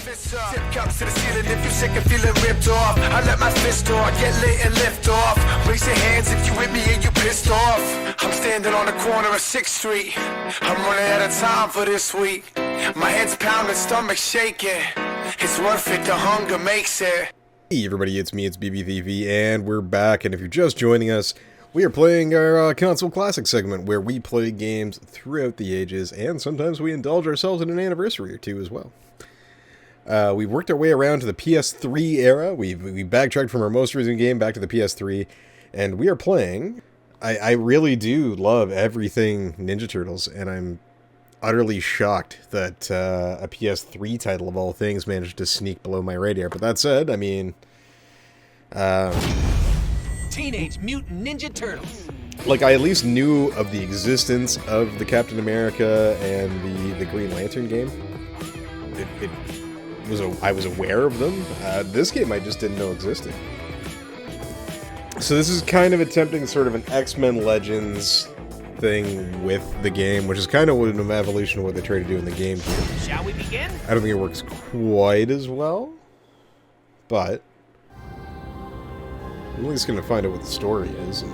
fists up. Tip cups to the ceiling if you're sick and feeling ripped off. I let my fist off, get lit and lift off. Raise your hands if you with me and you pissed off. I'm standing on the corner of 6th Street. I'm running out of time for this week. My head's pounding, stomach shaking. It's worth it, the hunger makes it. Hey everybody, it's me, it's BBVV, and we're back, and if you're just joining us, we are playing our Console Classic segment, where we play games throughout the ages, and sometimes we indulge ourselves in an anniversary or two as well. We've worked our way around to the PS3 era. We backtracked from our most recent game back to the PS3, and we are playing. I really do love everything Ninja Turtles, and I'm utterly shocked that a PS3 title of all things managed to sneak below my radar. But that said, I mean, Teenage Mutant Ninja Turtles. like, I at least knew of the existence of the Captain America and the Green Lantern game. I was aware of them. This game I just didn't know existed. So this is kind of attempting sort of an X-Men Legends thing with the game, which is kind of an evolution of what they try to do in the game here. Shall we begin? I don't think it works quite as well, but I'm at least going to find out what the story is and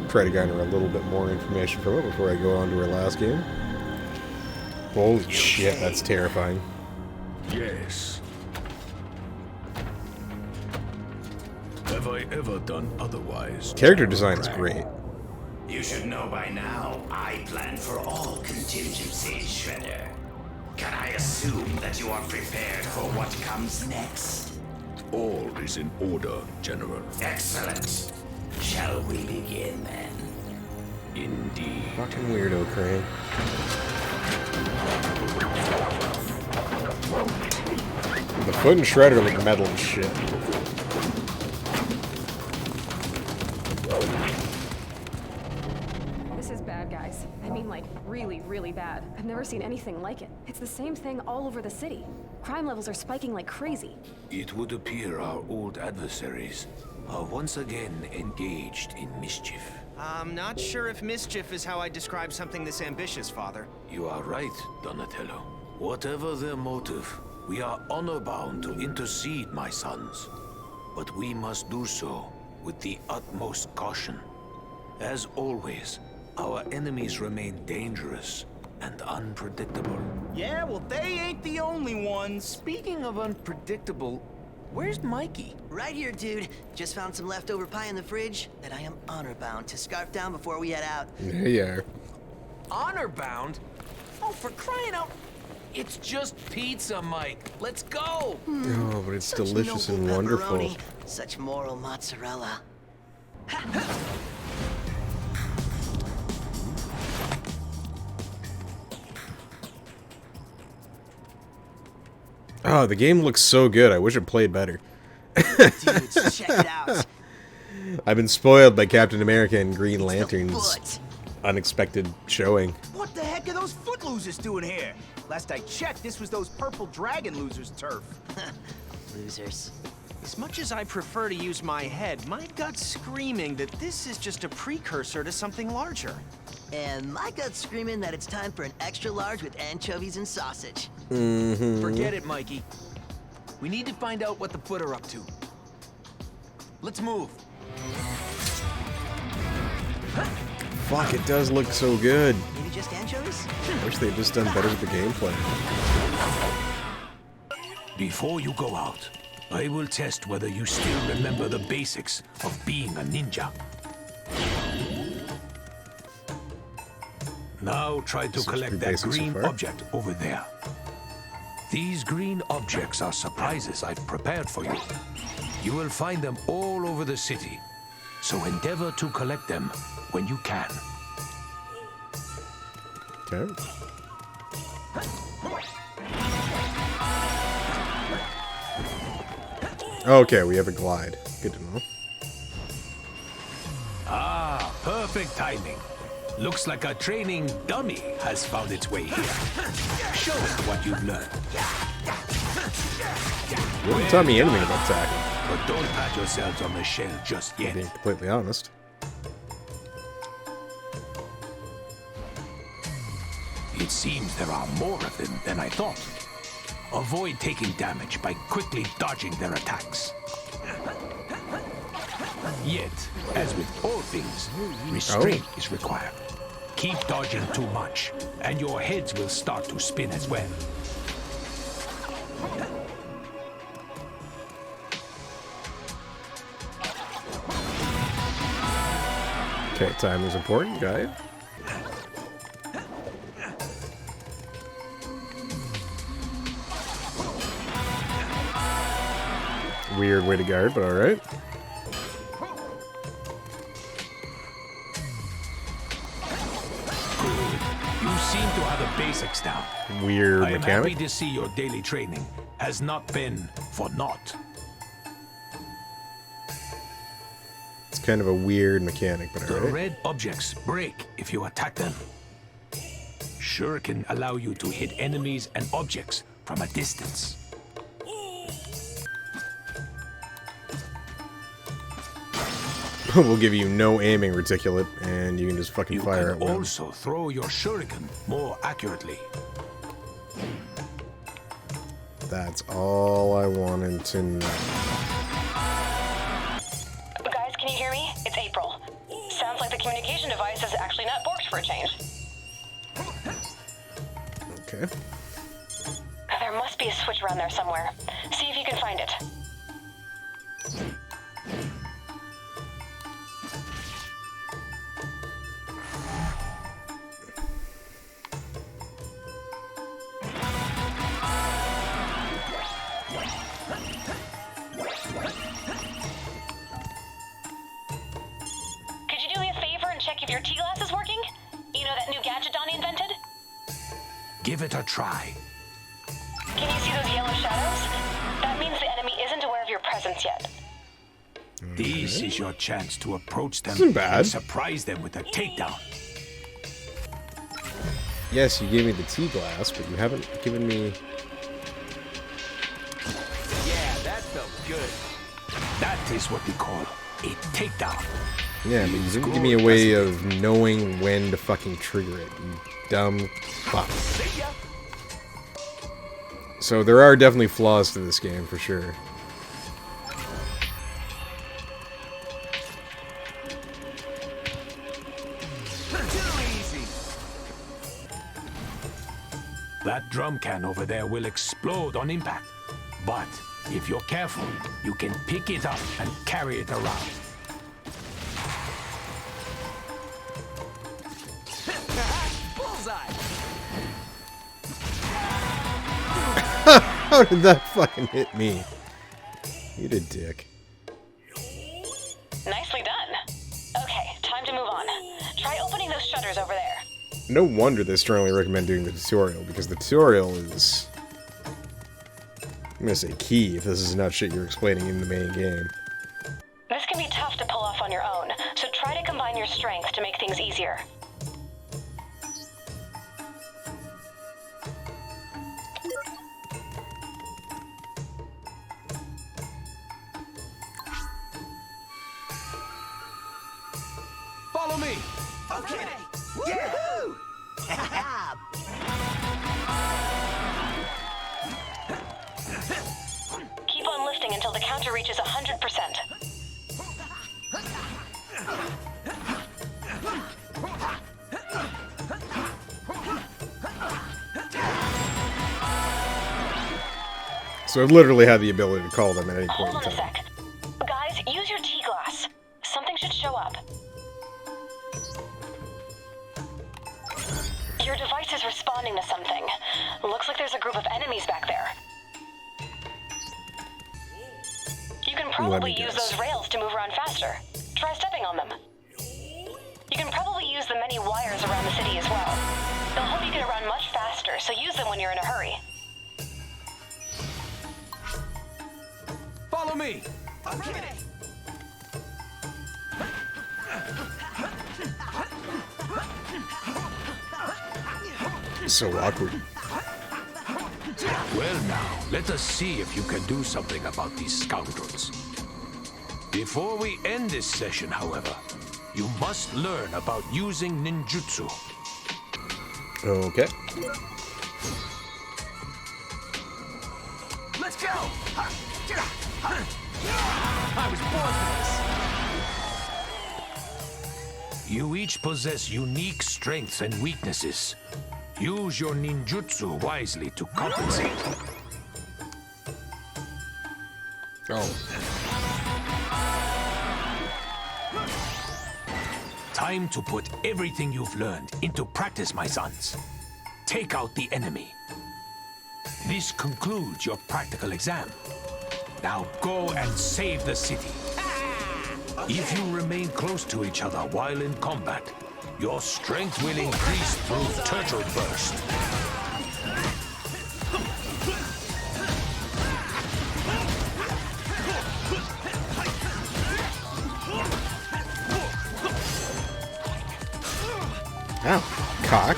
try to garner a little bit more information from it before I go on to our last game. Holy shit, that's terrifying. Yes. Have I ever done otherwise? Character design is great. You should know by now, I plan for all contingencies, Shredder. Can I assume that you are prepared for what comes next? All is in order, General. Excellent. Shall we begin then? Indeed. Fucking weirdo, Crane. The Foot and Shredder look metal and shit. This is bad, guys. I mean, like, really, really bad. I've never seen anything like it. It's the same thing all over the city. Crime levels are spiking like crazy. It would appear our old adversaries are once again engaged in mischief. I'm not sure if mischief is how I describe something this ambitious, Father. You are right, Donatello. Whatever their motive, we are honor-bound to intercede, my sons. But we must do so with the utmost caution. As always, our enemies remain dangerous and unpredictable. Yeah, well, they ain't the only ones. Speaking of unpredictable, where's Mikey? Right here, dude. Just found some leftover pie in the fridge that I am honor-bound to scarf down before we head out. There you are. Honor-bound? Oh, for crying out... It's just pizza, Mike. Let's go! Oh, but it's Such delicious noble and wonderful. pepperoni, such moral mozzarella. Oh, the game looks so good. I wish it played better. Dudes, check it out. I've been spoiled by Captain America and Green The Lantern's foot. unexpected showing. What the heck are those foot losers doing here? Last I checked, this was those purple dragon losers' turf. Losers. As much as I prefer to use my head, my gut's screaming that this is just a precursor to something larger. And my gut's screaming that it's time for an extra large with anchovies and sausage. Forget it, Mikey. We need to find out what the Foot are up to. Let's move. Fuck, it does look so good. Maybe just anchovies? I wish they'd just done better with the gameplay. Before you go out, I will test whether you still remember the basics of being a ninja. Now try to Seems collect pretty that basic so green far. object over there. These green objects are surprises I've prepared for you. You will find them all over the city, so endeavor to collect them when you can. Okay. Okay, we have a glide. Good to know. Ah, perfect timing. Looks like a training dummy has found its way here. Show us what you've learned. You haven't taught me anything about tackling, But don't pat yourselves on the shell just yet. being completely honest. It seems there are more of them than I thought. Avoid taking damage by quickly dodging their attacks. Yet, as with all things, restraint is required. Keep dodging too much, and your heads will start to spin as well. Okay, time is important, guy. Weird way to guard, but alright. You seem to have the basics down. Weird I am happy mechanic. to see your daily training has not been for naught. It's kind of a weird mechanic, but The alright. red objects break if you attack them. Shuriken allow you to hit enemies and objects from a distance. We'll give you no aiming reticulate, and you can just fucking You fire can at will. also throw your shuriken more accurately. That's all I wanted to know. Guys, can you hear me? It's April. Sounds like the communication device is actually not borked for a change. Okay. There must be a switch around there somewhere. See if you can find it. Could you do me a favor and check if your T-glass is working? You know that new gadget Donnie invented? Give it a try. Can you see those yellow shadows? That means the enemy isn't aware of your presence yet. This is your chance to approach them Isn't bad. and surprise them with a takedown. Yes, you gave me the T-glass, but you haven't given me... Yeah, that felt good. That is what we call a takedown. Yeah, but you didn't give me a way of knowing when to fucking trigger it, you dumb fuck. See ya. So there are definitely flaws to this game, for sure. Too easy. That drum can over there will explode on impact. But if you're careful, you can pick it up and carry it around. Bullseye. How did that fucking hit me? You did dick. Nicely done. Okay, time to move on. Try opening those shutters over there. No wonder they strongly recommend doing the tutorial, because the tutorial is... I'm gonna say key if this is not shit you're explaining in the main game. This can be tough to pull off on your own, so try to combine your strength to make things easier. Follow me. Okay. Yahoo! Keep on lifting until the counter reaches 100%. So I literally had the ability to call them at any point Hold in on a time. sec. Guys, use your T-glass. Something should show up. Your device is responding to something. Looks like there's a group of enemies back there. You can probably use guess. those rails to move around faster. Try stepping on them. You can probably use the many wires around the city as well. They'll help you get around much faster, so use them when you're in a hurry. Follow me. Okay. So awkward. Well now, let us see if you can do something about these scoundrels. Before we end this session, however, you must learn about using ninjutsu. Okay. Let's go! I was born for this. You each possess unique strengths and weaknesses. Use your ninjutsu wisely to compensate. Oh. Time to put everything you've learned into practice, my sons. Take out the enemy. This concludes your practical exam. Now go and save the city. If you remain close to each other while in combat, your strength will increase through Turtle Burst. Ow. Cock.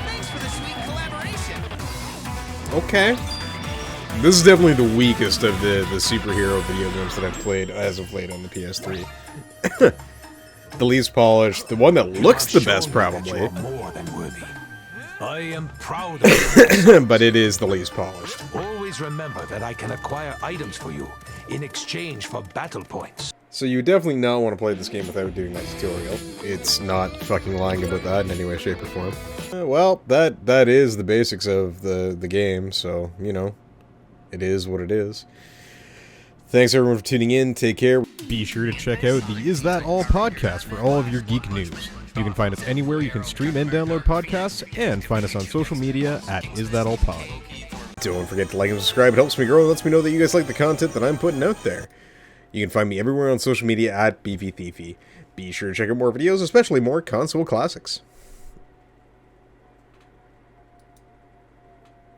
Thanks for the sweet collaboration. Okay. This is definitely the weakest of the superhero video games that I've played as of late on the PS3. The least polished, the one that looks the best, probably. You are more than worthy. I am proud of you. But it is the least polished. Always remember that I can acquire items for you in exchange for battle points. So you definitely not want to play this game without doing that tutorial. It's not fucking lying about that in any way, shape, or form. Well, that is the basics of the game, so, you know, it is what it is. Thanks everyone for tuning in, take care. Be sure to check out the Is That All podcast for all of your geek news. You can find us anywhere you can stream and download podcasts, and find us on social media at Is That All Pod. Don't forget to like and subscribe, it helps me grow and lets me know that you guys like the content that I'm putting out there. You can find me everywhere on social media at BeefyThiefy. Be sure to check out more videos, especially more console classics.